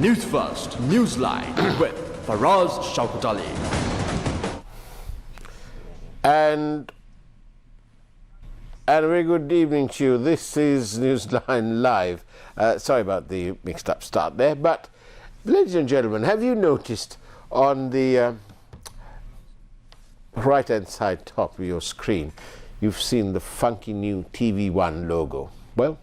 Newsfirst, Newsline with Faraz Shaukat Ali. And a very good evening to you. This is Newsline Live. Sorry about the mixed up start there, but ladies and gentlemen, have you noticed on the right hand side top of your screen, you've seen the funky new TV1 logo? Well,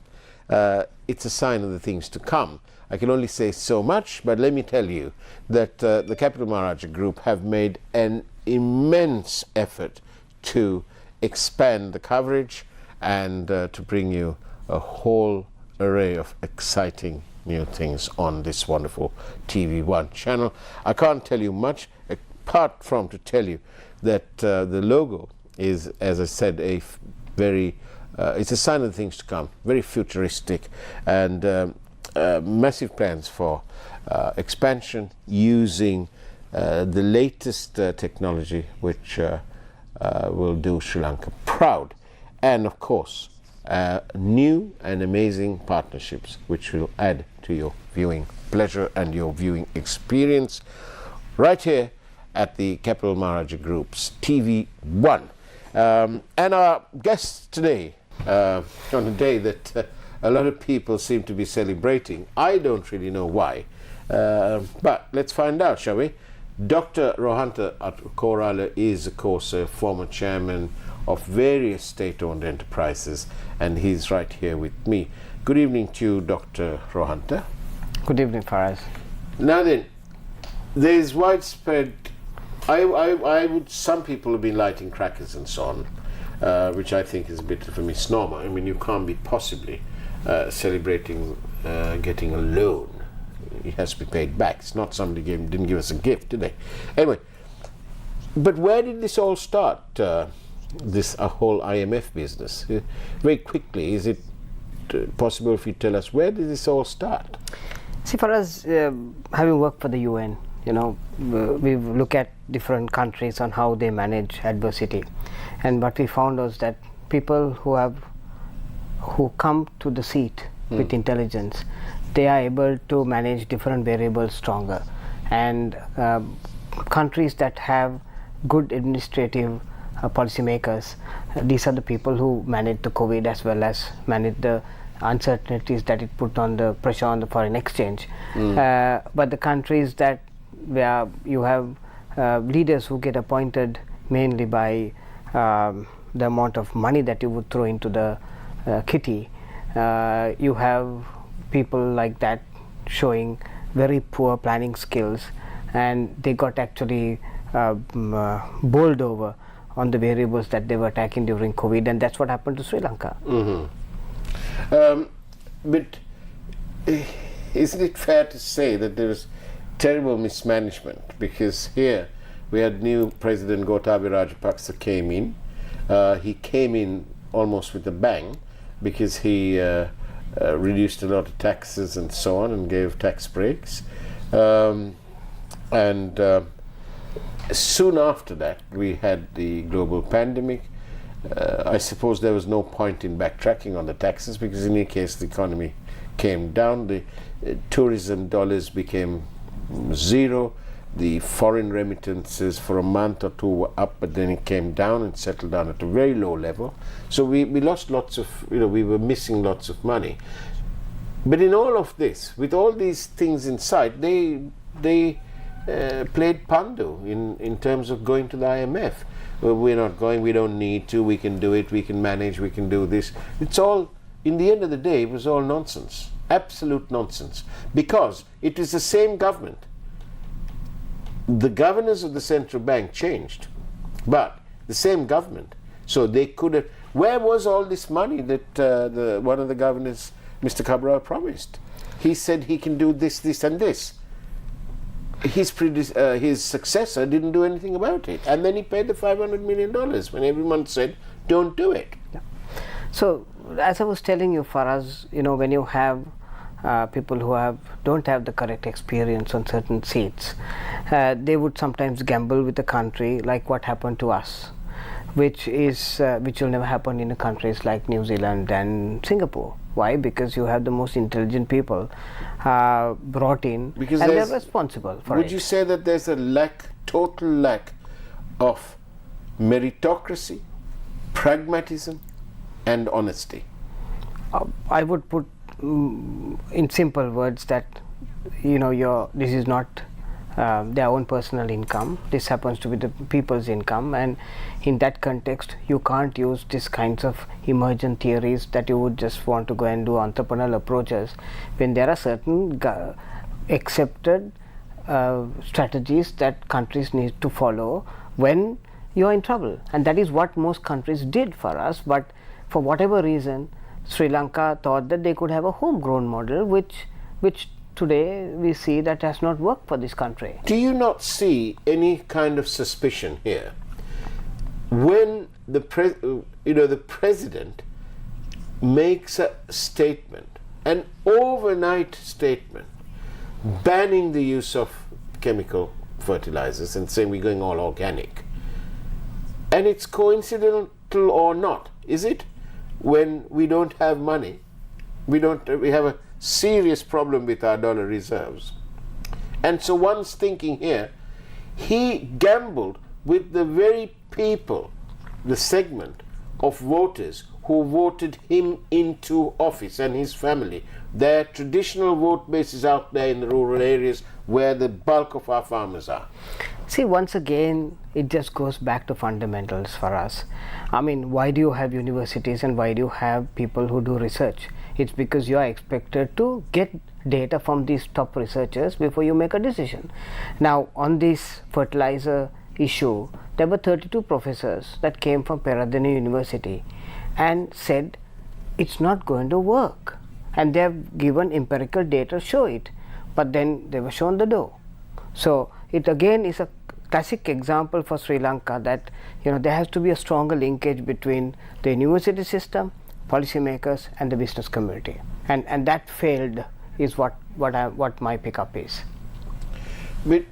it's a sign of the things to come. I can only say so much, but let me tell you that the Capital Maharaja Group have made an immense effort to expand the coverage and to bring you a whole array of exciting new things on this wonderful TV1 channel. I can't tell you much apart from to tell you that the logo is, as I said, a very it's a sign of the things to come, very futuristic, and massive plans for expansion using the latest technology which will do Sri Lanka proud, and of course new and amazing partnerships which will add to your viewing pleasure and your viewing experience right here at the Capital Maharaja Group's TV1. And our guest today, on a day that a lot of people seem to be celebrating, I don't really know why, but let's find out, shall we? Dr. Rohantha Athukorala is, of course, a former chairman of various state-owned enterprises, and he's right here with me. Good evening to you, Dr. Rohantha. Good evening, Faraz. Now then, there's widespread, some people have been lighting crackers and so on, which I think is a bit of a misnomer. I mean, you can't be possibly celebrating getting a loan. It has to be paid back. It's not somebody didn't give us a gift, did they? Anyway, but where did this all start, this whole IMF business? Very quickly, is it possible if you tell us, where did this all start? See, for us, having worked for the UN, you know, we look at different countries on how they manage adversity, and what we found was that people who come to the seat with intelligence, they are able to manage different variables stronger, and countries that have good administrative policymakers, these are the people who manage the COVID as well as manage the uncertainties that it put on the pressure on the foreign exchange. But the countries where you have leaders who get appointed mainly by the amount of money that you would throw into the kitty, you have people like that showing very poor planning skills, and they got actually bowled over on the variables that they were attacking during COVID, and that's what happened to Sri Lanka. But isn't it fair to say that there was terrible mismanagement? Because here we had new President Gotabaya Rajapaksa came in. He came in almost with a bang, because he reduced a lot of taxes and so on and gave tax breaks. And soon after that we had the global pandemic. I suppose there was no point in backtracking on the taxes, because in any case the economy came down, the tourism dollars became zero, the foreign remittances for a month or two were up, but then it came down and settled down at a very low level. So we lost lots of, we were missing lots of money. But in all of this, with all these things in sight, they played pandu in terms of going to the IMF. Well, we're not going, we don't need to, we can do it, we can manage, we can do this. It's all, in the end of the day, it was all nonsense, absolute nonsense, because it is the same government. The governors of the central bank changed, but the same government. So they could have, where was all this money that one of the governors, Mr. Cabral, promised? He said he can do this, this and this. His successor didn't do anything about it, and then he paid the $500 million when everyone said don't do it. Yeah. So as I was telling you, Faraz, when you have people who don't have the correct experience on certain seats, they would sometimes gamble with the country, like what happened to us, which will never happen in countries like New Zealand and Singapore. Why? Because you have the most intelligent people brought in, Because and they're responsible for it. Would you say that there's a total lack of meritocracy, pragmatism, and honesty? I would put in simple words that this is not their own personal income. This happens to be the people's income, and in that context, you can't use these kinds of emergent theories that you would just want to go and do entrepreneurial approaches when there are certain accepted strategies that countries need to follow when you're in trouble, and that is what most countries did for us. But for whatever reason, Sri Lanka thought that they could have a homegrown model, which today we see that has not worked for this country. Do you not see any kind of suspicion here when the president makes a statement, an overnight statement, banning the use of chemical fertilizers and saying we're going all organic, and it's coincidental or not, is it? When we don't have money, we have a serious problem with our dollar reserves, and so one's thinking here, he gambled with the very people, the segment of voters who voted him into office and his family. Their traditional vote base is out there in the rural areas where the bulk of our farmers are. See, once again, it just goes back to fundamentals for us. I mean, why do you have universities and why do you have people who do research? It's because you are expected to get data from these top researchers before you make a decision. Now, on this fertilizer issue, there were 32 professors that came from Peradeniya University and said it's not going to work. And they have given empirical data to show it, but then they were shown the door. So it again is a classic example for Sri Lanka that there has to be a stronger linkage between the university system, policymakers, and the business community, and that failed is what my pickup is. But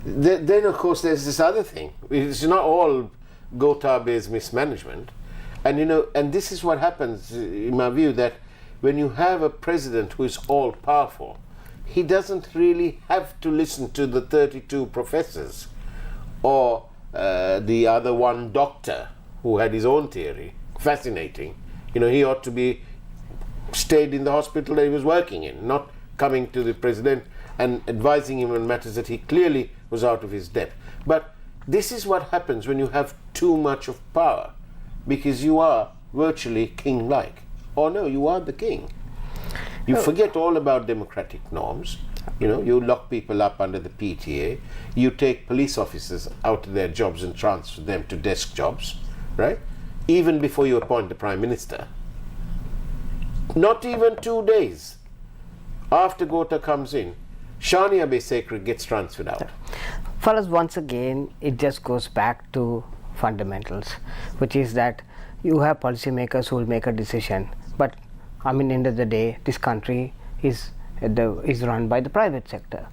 then of course there's this other thing. It's not all Gotab's mismanagement, and this is what happens in my view, that when you have a president who is all powerful, he doesn't really have to listen to the 32 professors or the other one doctor who had his own theory. Fascinating. He ought to be stayed in the hospital that he was working in, not coming to the president and advising him on matters that he clearly was out of his depth. But this is what happens when you have too much of power, because you are virtually king-like. Or no, you are the king. You forget all about democratic norms. You lock people up under the PTA. You take police officers out of their jobs and transfer them to desk jobs, right? Even before you appoint the Prime Minister. Not even 2 days after Gota comes in, Shani Abesekri gets transferred out. For us, once again, it just goes back to fundamentals, which is that you have policymakers who will make a decision, but end of the day, this country is run by the private sector.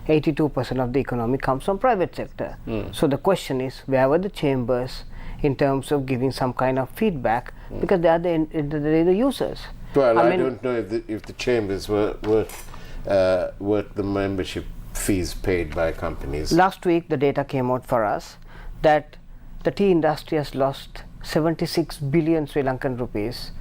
82% of the economy comes from private sector. So the question is, where were the chambers in terms of giving some kind of feedback, because they are the users. Well, I don't know if the chambers were worth the membership fees paid by companies. Last week the data came out for us that the tea industry has lost 76 billion Sri Lankan rupees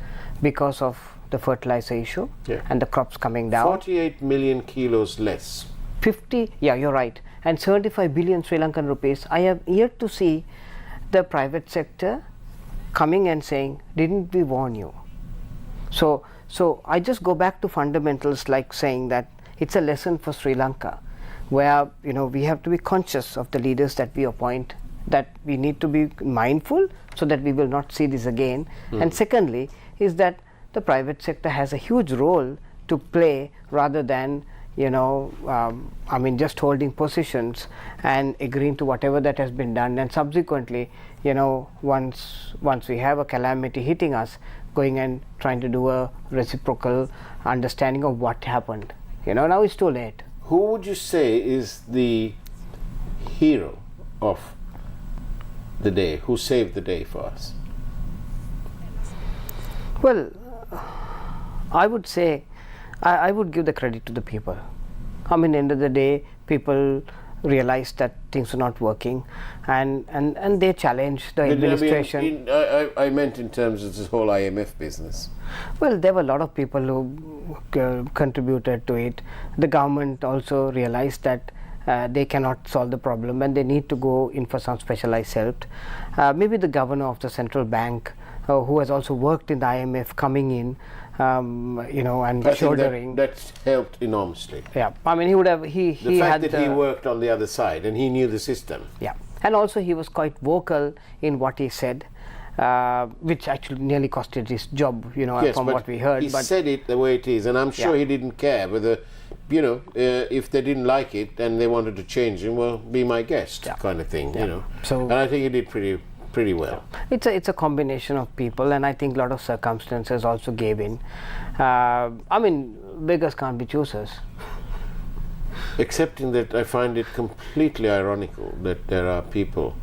because of the fertilizer issue and the crops coming down. 48 million kilos less. 50, you're right, and 75 billion Sri Lankan rupees. I have yet to see the private sector coming and saying, didn't we warn you? So I just go back to fundamentals, like saying that it's a lesson for Sri Lanka, where we have to be conscious of the leaders that we appoint, that we need to be mindful so that we will not see this again. And secondly is that the private sector has a huge role to play, rather than just holding positions and agreeing to whatever that has been done, and subsequently once we have a calamity hitting us, going and trying to do a reciprocal understanding of what happened. Now it's too late. Who would you say is the hero of the day? Who saved the day for us? Well, I would say I would give the credit to the people. I mean, end of the day, people realized that things were not working, and they challenged the administration. I meant in terms of this whole IMF business. Well, there were a lot of people who contributed to it. The government also realized that they cannot solve the problem and they need to go in for some specialized help. Maybe the governor of the central bank, who has also worked in the IMF, coming in, and shouldering. That helped enormously. Yeah, I mean, he would have. The fact that he worked on the other side and he knew the system. Yeah, and also he was quite vocal in what he said, which actually nearly costed his job. Yes, from what we heard. He said it the way it is, and I'm sure he didn't care whether, if they didn't like it and they wanted to change him, well, be my guest, kind of thing. So, and I think he did pretty well. It's a combination of people, and I think a lot of circumstances also gave in. I mean, beggars can't be choosers. Except in that I find it completely ironical that there are people.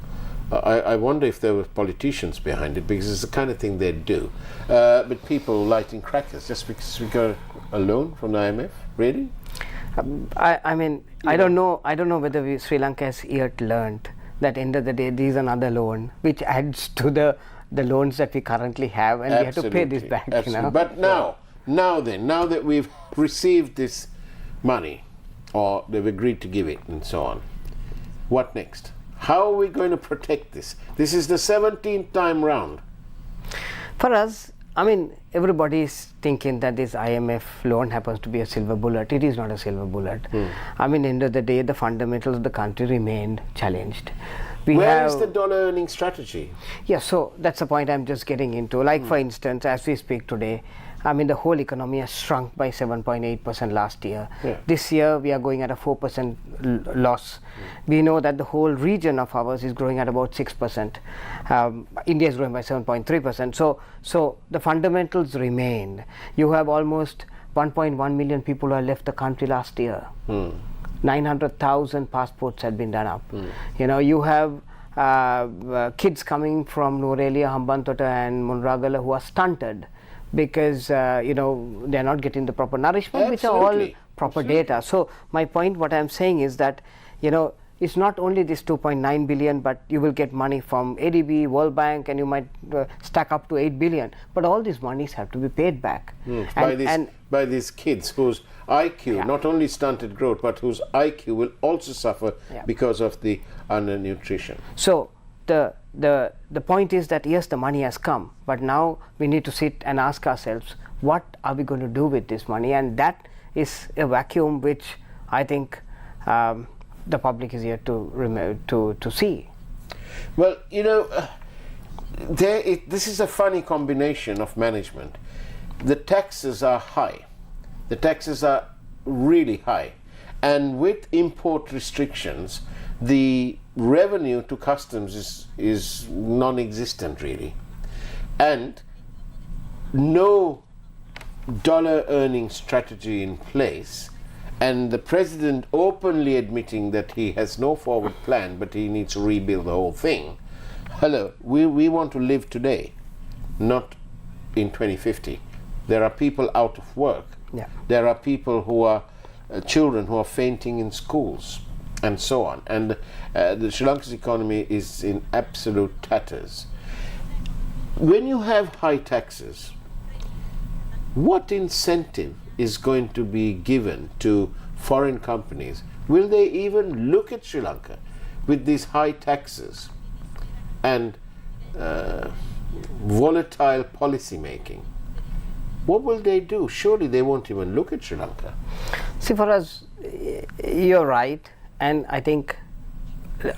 I wonder if there were politicians behind it, because it's the kind of thing they do. But people lighting crackers just because we got a loan from the IMF, really? I mean, I don't know whether Sri Lanka has yet learned that end of the day, these are another loan which adds to the loans that we currently have, and we have to pay this back. Absolutely. But now that we've received this money, or they've agreed to give it, and so on, what next? How are we going to protect this? This is the 17th time round. For us, I mean, everybody is thinking that this IMF loan happens to be a silver bullet. It is not a silver bullet. I mean, end of the day, the fundamentals of the country remained challenged. Where is the dollar earning strategy? Yeah, so that's the point I'm just getting into. Like, for instance, as we speak today, I mean, the whole economy has shrunk by 7.8% last year. Yeah. This year, we are going at a 4% loss. We know that the whole region of ours is growing at about 6%. India is growing by 7.3%. So the fundamentals remain. You have almost 1.1 million people who have left the country last year. 900,000 passports had been done up. You have kids coming from Nurelia, Hambantota and Munragala who are stunted, because they're not getting the proper nourishment. Absolutely. Which are all proper data. So my point, what I'm saying is that it's not only this 2.9 billion, but you will get money from ADB, World Bank, and you might stack up to 8 billion. But all these monies have to be paid back. By these kids whose IQ, not only stunted growth, but whose IQ will also suffer because of the undernutrition. So the point is that yes, the money has come, but now we need to sit and ask ourselves, what are we going to do with this money? And that is a vacuum which I think the public is here to see. Well, this is a funny combination of management. The taxes are high. The taxes are really high. And with import restrictions, the revenue to customs is non-existent, really. And no dollar earning strategy in place, and the president openly admitting that he has no forward plan, but he needs to rebuild the whole thing. Hello, we want to live today, not in 2050. There are people out of work. Yeah. There are people who are children who are fainting in schools, and so on. And the Sri Lanka's economy is in absolute tatters. When you have high taxes, what incentive is going to be given to foreign companies? Will they even look at Sri Lanka with these high taxes and volatile policy making? What will they do? Surely they won't even look at Sri Lanka. See, for us, you're right, and I think,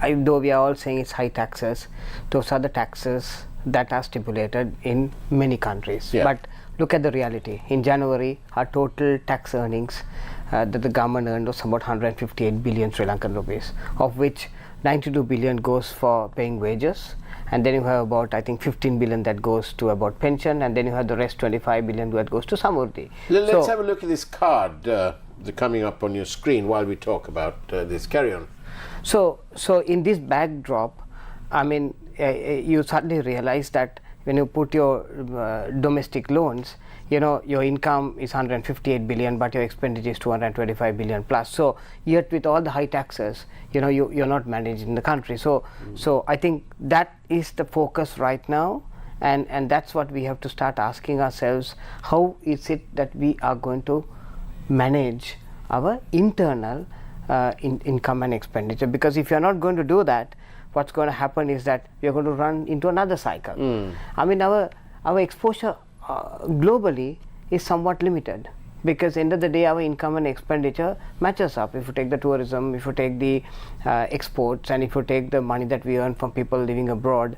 though we are all saying it's high taxes, those are the taxes that are stipulated in many countries. Yeah. But look at the reality. In January, our total tax earnings that the government earned was about 158 billion Sri Lankan rupees, of which 92 billion goes for paying wages, and then you have about, I think, 15 billion that goes to about pension, and then you have the rest 25 billion that goes to Samurdhi. Let's have a look at this card coming up on your screen while we talk about this. Carry on. So in this backdrop, I mean, you suddenly realize that when you put your domestic loans, your income is 158 billion, but your expenditure is 225 billion plus. So yet with all the high taxes, you're not managing the country. So I think that is the focus right now, and that's what we have to start asking ourselves. How is it that we are going to manage our internal income and expenditure? Because if you're not going to do that, what's going to happen is that we're going to run into another cycle. I mean, our exposure globally is somewhat limited, because end of the day our income and expenditure matches up. If you take the tourism, if you take the exports, and if you take the money that we earn from people living abroad,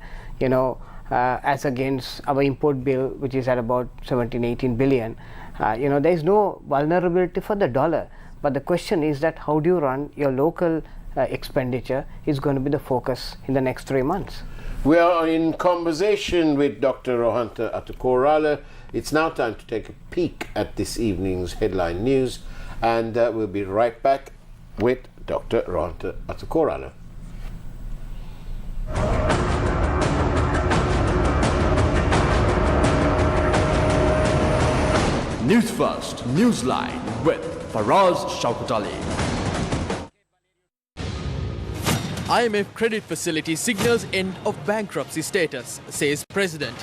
as against our import bill, which is at about 17-18 billion, there is no vulnerability for the dollar. But the question is that how do you run your local expenditure is going to be the focus in the next 3 months. We are in conversation with Dr. Rohantha Athukorala. It's now time to take a peek at this evening's headline news, and we'll be right back with Dr. Rohantha Athukorala. News First, Newsline with Faraz Shaukat Ali. IMF credit facility signals end of bankruptcy status, says President.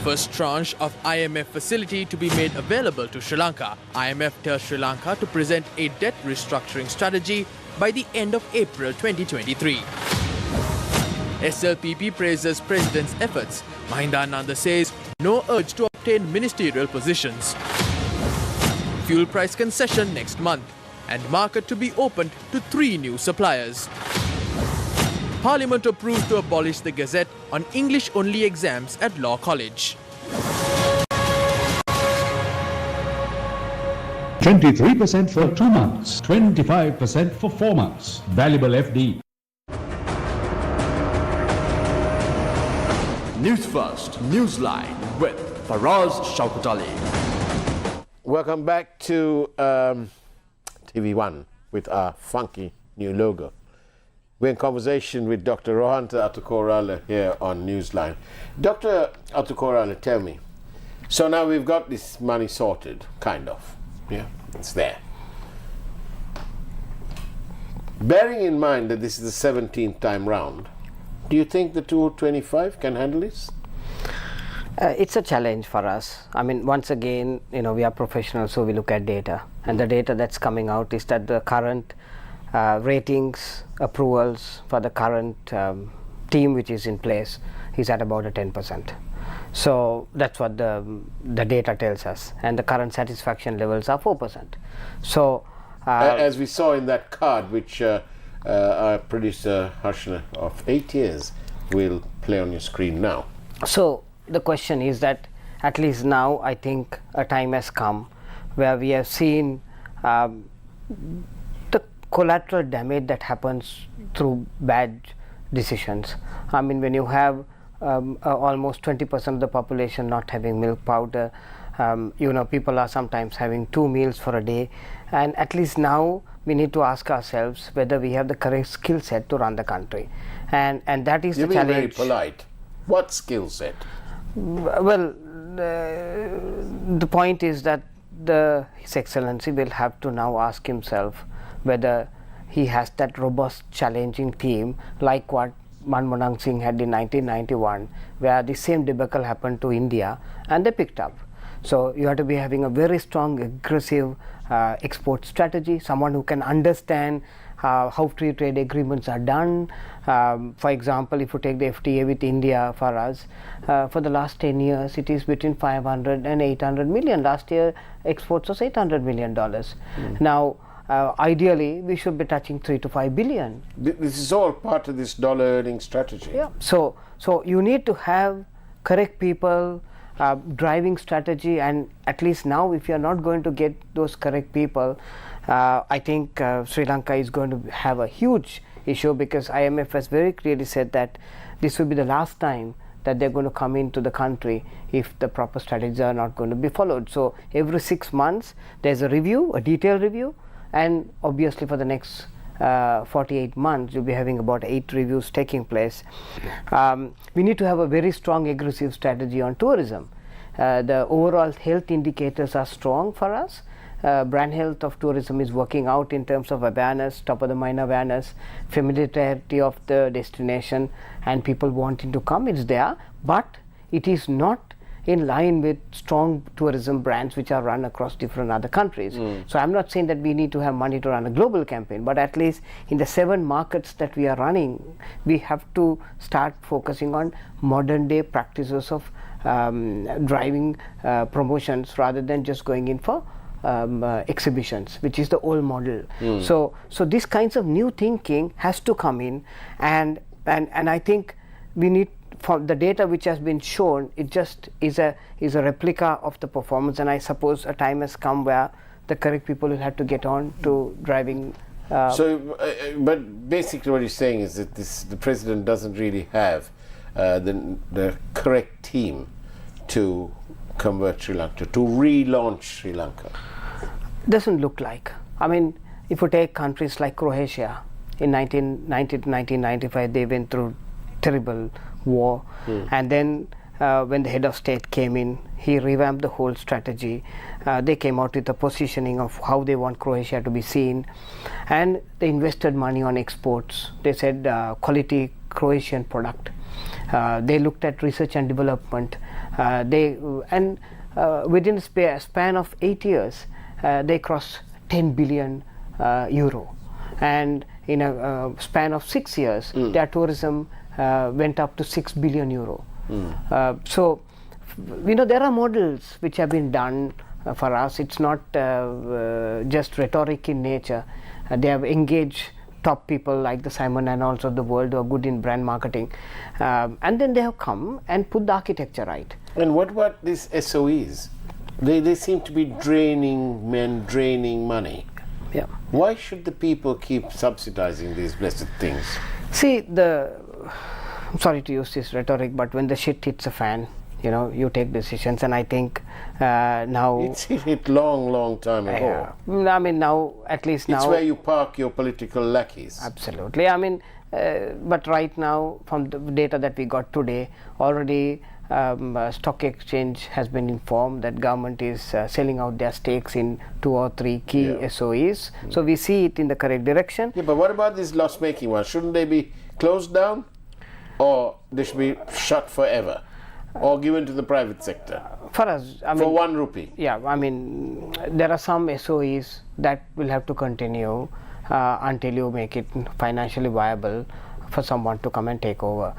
First tranche of IMF facility to be made available to Sri Lanka. IMF tells Sri Lanka to present a debt restructuring strategy by the end of April 2023. SLPP praises President's efforts. Mahinda Ananda says no urge to obtain ministerial positions. Fuel price concession next month, and market to be opened to 3 new suppliers. Parliament approved to abolish the Gazette on English-only exams at Law College. 23% for 2 months, 25% for 4 months. Valuable FD. News First, Newsline with Faraz Shaukat Ali. Welcome back to TV1 with our funky new logo. We're in conversation with Dr. Rohantha Athukorala here on Newsline. Dr. Athukorala, tell me, so now we've got this money sorted, kind of. Yeah, it's there. Bearing in mind that this is the 17th time round, do you think the 225 can handle this? It's a challenge for us. I mean, once again, we are professionals, so we look at data. And the data that's coming out is that the current ratings, approvals for the current team which is in place is at about a 10%. So that's what the data tells us. And the current satisfaction levels are 4%. So as we saw in that card, which our producer Harshna of 8 years will play on your screen now. So the question is that at least now I think a time has come where we have seen the collateral damage that happens through bad decisions. I mean, when you have almost 20% of the population not having milk powder, people are sometimes having 2 meals for a day, and at least now we need to ask ourselves whether we have the correct skill set to run the country, and that is the challenge. You're being very polite. What skill set? Well, the point is that His Excellency will have to now ask himself whether he has that robust, challenging team like what Manmohan Singh had in 1991, where the same debacle happened to India and they picked up. So you have to be having a very strong, aggressive export strategy, someone who can understand how free trade agreements are done. For example, if you take the FTA with India for us, for the last 10 years it is between 500 and 800 million. Last year exports was $800 million. Now ideally we should be touching 3 to 5 billion. This is all part of this dollar earning strategy. Yeah. So you need to have correct people, driving strategy, and at least now if you are not going to get those correct people, I think Sri Lanka is going to have a huge issue, because IMF has very clearly said that this will be the last time that they're going to come into the country if the proper strategies are not going to be followed. So every 6 months there's a review, a detailed review, and obviously for the next 48 months, you'll be having about 8 reviews taking place. We need to have a very strong, aggressive strategy on tourism. The overall health indicators are strong for us. Brand health of tourism is working out in terms of awareness, top of the mind awareness, familiarity of the destination, and people wanting to come. It's there, but it is not in line with strong tourism brands which are run across different other countries. So I'm not saying that we need to have money to run a global campaign, but at least in the 7 markets that we are running, we have to start focusing on modern day practices of driving promotions rather than just going in for exhibitions, which is the old model. So these kinds of new thinking has to come in, and I think we need, for the data which has been shown, it just is a replica of the performance, and I suppose a time has come where the correct people will have to get on to driving. But basically what you're saying is that the president doesn't really have the correct team to convert Sri Lanka, to relaunch Sri Lanka. Doesn't look like. I mean, if you take countries like Croatia, in 1990 to 1995, they went through terrible war, and then when the head of state came in, he revamped the whole strategy. They came out with a positioning of how they want Croatia to be seen, and they invested money on exports. They said quality Croatian product. They looked at research and development. Within a span of 8 years, they crossed 10 billion euro, and in a span of 6 years, their tourism went up to 6 billion euro. So, there are models which have been done for us. It's not just rhetoric in nature. They have engaged top people like the Simon and also the world who are good in brand marketing, and then they have come and put the architecture right. And what about these SOEs? They seem to be draining money. Yeah. Why should the people keep subsidizing these blessed things? See, I'm sorry to use this rhetoric, but when the shit hits a fan, you take decisions, and I think now it's hit long time ago. I mean, now at least it's where you park your political lackeys. Absolutely. I mean, but right now, from the data that we got today, already stock exchange has been informed that government is selling out their stakes in 2 or 3 key SOEs. So we see it in the correct direction. Yeah, but what about these loss-making ones? Shouldn't they be closed down, or they should be shut forever, or given to the private sector? For us, I mean, for 1 rupee. Yeah, I mean, there are some SOEs that will have to continue until you make it financially viable for someone to come and take over.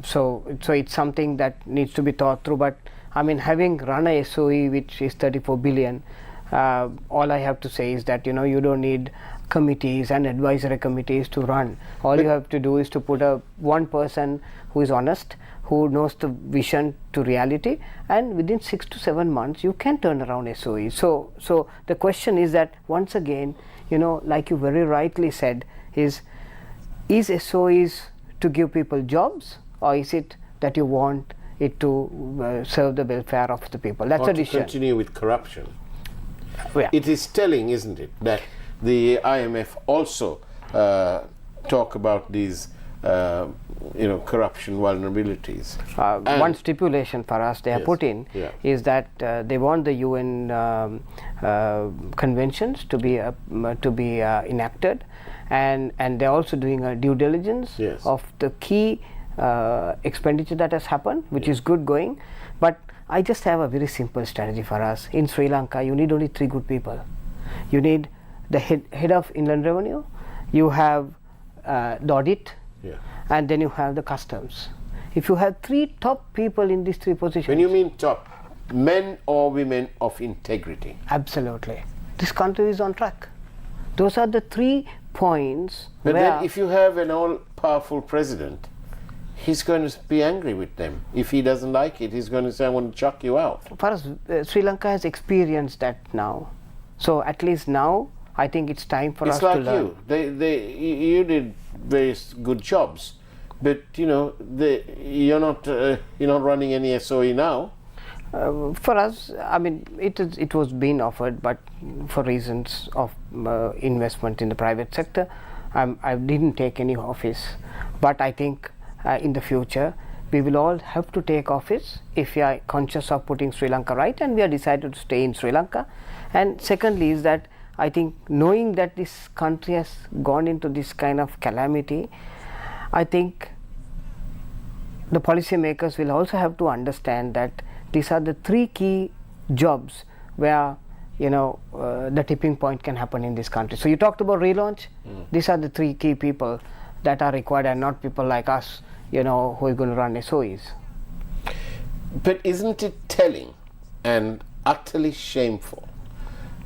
So it's something that needs to be thought through. But I mean, having run a SOE which is 34 billion, all I have to say is that you don't need committees and advisory committees to run. All you have to do is to put one person who is honest, who knows the vision to reality, and within 6 to 7 months you can turn around SOE. So the question is that, once again, like you very rightly said, is SOEs to give people jobs, or is it that you want it to serve the welfare of the people? That's a decision. Or to continue with corruption. Yeah. It is telling, isn't it, that the IMF also talk about these corruption vulnerabilities. One stipulation for us they have put in is that they want the UN conventions to be enacted, and they're also doing a due diligence of the key expenditure that has happened, which is good going. But I just have a very simple strategy for us. In Sri Lanka, you need only 3 good people. You need the head of Inland Revenue, you have the audit, and then you have the customs. If you have 3 top people in these 3 positions. When you mean top, men or women of integrity? Absolutely. This country is on track. Those are the 3 points. But then if you have an all-powerful president, he's going to be angry with them. If he doesn't like it, he's going to say, I want to chuck you out. For us, Sri Lanka has experienced that now. So at least now, I think it's time for us to learn. It's like you. You did various good jobs, but you're not running any SOE now. For us, I mean, it was being offered, but for reasons of investment in the private sector, I didn't take any office, but I think in the future we will all have to take office if we are conscious of putting Sri Lanka right, and we are decided to stay in Sri Lanka. And secondly is that I think knowing that this country has gone into this kind of calamity, I think the policymakers will also have to understand that these are the three key jobs where the tipping point can happen in this country. So you talked about relaunch. These are the three key people that are required, and not people like us, who are going to run SOEs. But isn't it telling and utterly shameful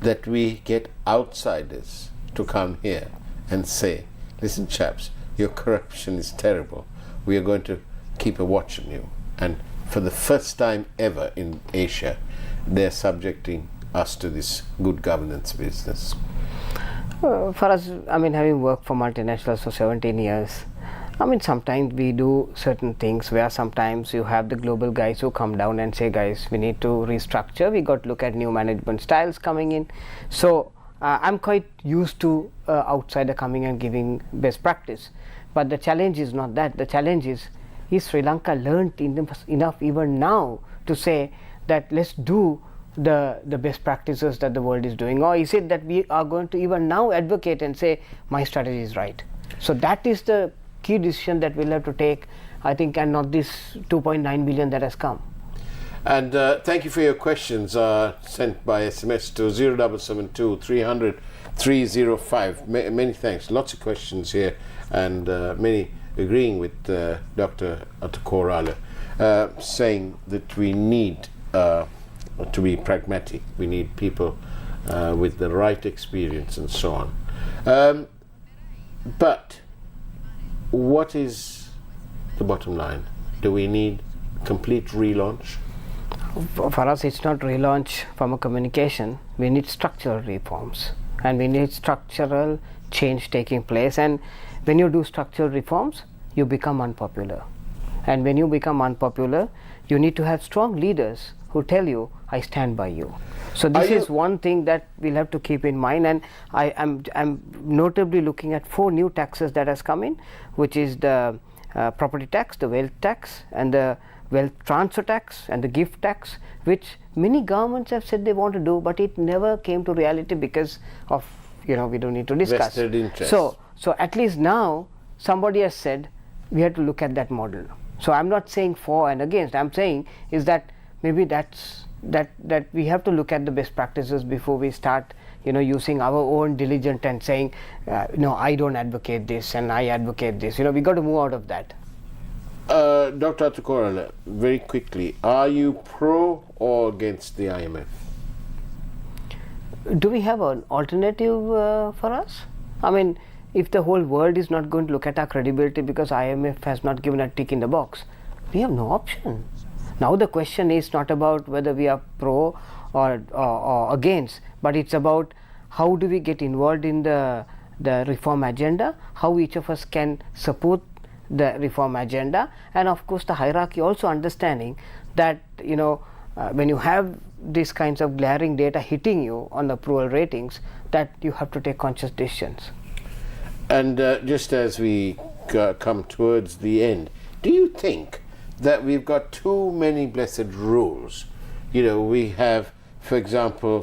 that we get outsiders to come here and say, listen chaps, your corruption is terrible, we are going to keep a watch on you, and for the first time ever in Asia they're subjecting us to this good governance business? For us, having worked for multinationals for 17 years, sometimes we do certain things where sometimes you have the global guys who come down and say, guys, we need to restructure, we got to look at new management styles coming in. So I'm quite used to outsider coming and giving best practice. But the challenge is not that. The challenge is Sri Lanka learned enough even now to say that let's do the best practices that the world is doing, or is it that we are going to even now advocate and say my strategy is right? So that is the key decision that we'll have to take, I think, and not this 2.9 billion that has come. And thank you for your questions sent by SMS to 0772 300 305. Many thanks. Lots of questions here, and many agreeing with Dr. Athukorala, saying that we need to be pragmatic. We need people with the right experience and so on. But what is the bottom line? Do we need complete relaunch? For us, it's not relaunch from a communication. We need structural reforms, and we need structural change taking place. And when you do structural reforms, you become unpopular. And when you become unpopular, you need to have strong leaders who tell you, I stand by you. So this is one thing that we'll have to keep in mind, and I'm notably looking at 4 new taxes that has come in, which is the property tax, the wealth tax, and the wealth transfer tax, and the gift tax, which many governments have said they want to do, but it never came to reality because of, we don't need to discuss. Vested interest. So at least now somebody has said we have to look at that model. So I'm not saying for and against. I'm saying is that maybe that we have to look at the best practices before we start using our own diligence and saying no, I don't advocate this and I advocate this. We got to move out of that. Dr. Athukorala, very quickly, are you pro or against the IMF? Do we have an alternative for us? If the whole world is not going to look at our credibility because IMF has not given a tick in the box, we have no option. Now the question is not about whether we are pro or against, but it's about how do we get involved in the reform agenda, how each of us can support the reform agenda, and of course the hierarchy also understanding that when you have these kinds of glaring data hitting you on the approval ratings, that you have to take conscious decisions. And just as we come towards the end, do you think that we've got too many blessed rules? We have, for example,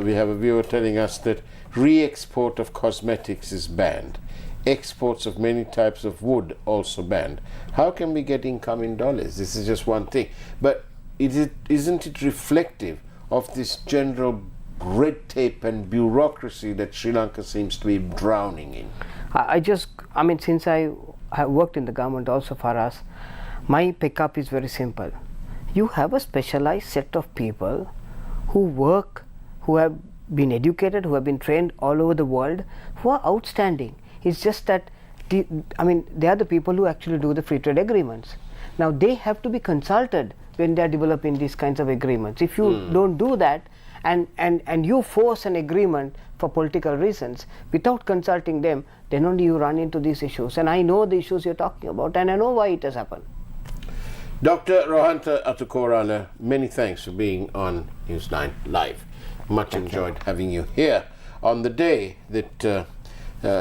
we have a viewer telling us that re-export of cosmetics is banned. Exports of many types of wood also banned. How can we get income in dollars? This is just one thing. But isn't it reflective of this general red tape and bureaucracy that Sri Lanka seems to be drowning in? Since I have worked in the government also for us, my pickup is very simple. You have a specialized set of people who work, who have been educated, who have been trained all over the world, who are outstanding. It's just that they are the people who actually do the free trade agreements. Now they have to be consulted when they are developing these kinds of agreements. If you don't do that, and you force an agreement for political reasons without consulting them, then only you run into these issues. And I know the issues you're talking about, and I know why it has happened. Dr. Rohantha Athukorala, many thanks for being on Newsline Live. Much enjoyed having you here on the day that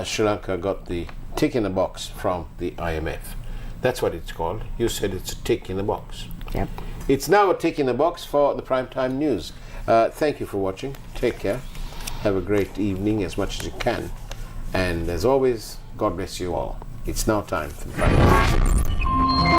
Sri Lanka got the tick in a box from the IMF. That's what it's called. You said it's a tick in a box. Yep. It's now a tick in a box for the primetime news. Thank you for watching. Take care. Have a great evening as much as you can. And as always, God bless you all. It's now time for the primetime news.